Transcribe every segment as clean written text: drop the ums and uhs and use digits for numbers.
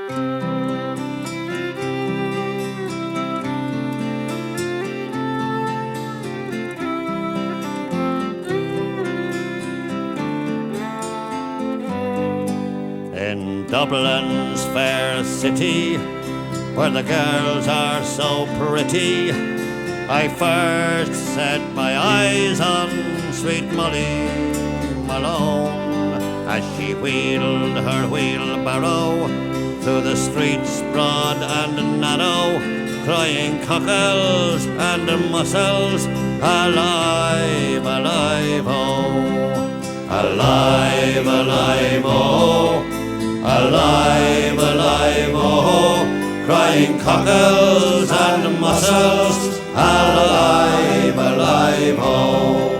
In Dublin's fair city, where the girls are so pretty, I first set my eyes on sweet Molly Malone, as she wheeled her wheelbarrow through the streets broad and narrow, crying cockles and mussels, alive, alive, oh, alive, alive, oh, alive, alive, oh, crying cockles and mussels, alive, alive, oh.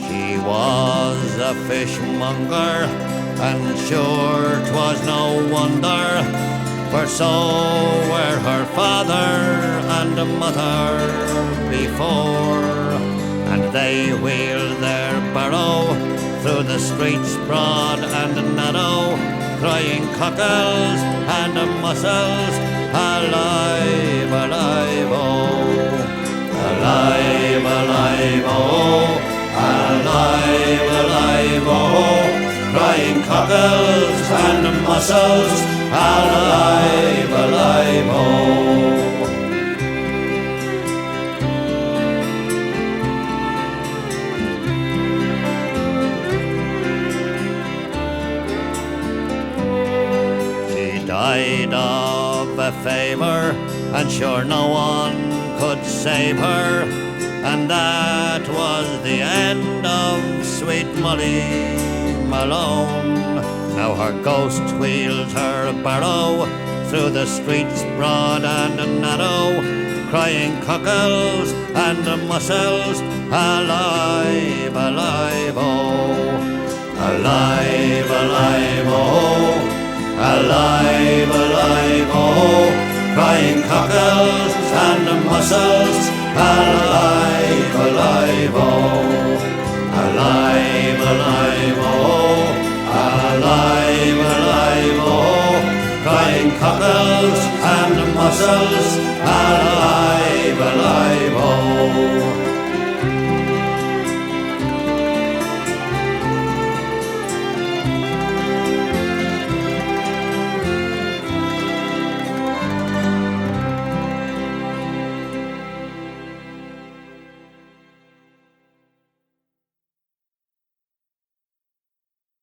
She was a fishmonger, and sure 'twas no wonder, for so were her father and mother before, and they wheeled their barrow through the streets broad and narrow, crying cockles and mussels, alive, alive, oh, alive, alive, oh, alive, alive, oh, crying cockles and mussels, alive, alive, oh. Died of a fever, and sure no one could save her, and that was the end of sweet Molly Malone. Now her ghost wheels her barrow through the streets broad and narrow, crying cockles and mussels, alive, alive, oh, alive, alive, oh, alive, alive, oh, crying cockles and mussels, alive, alive, oh, alive, alive, oh, alive, alive, oh, crying cockles and mussels, alive, alive,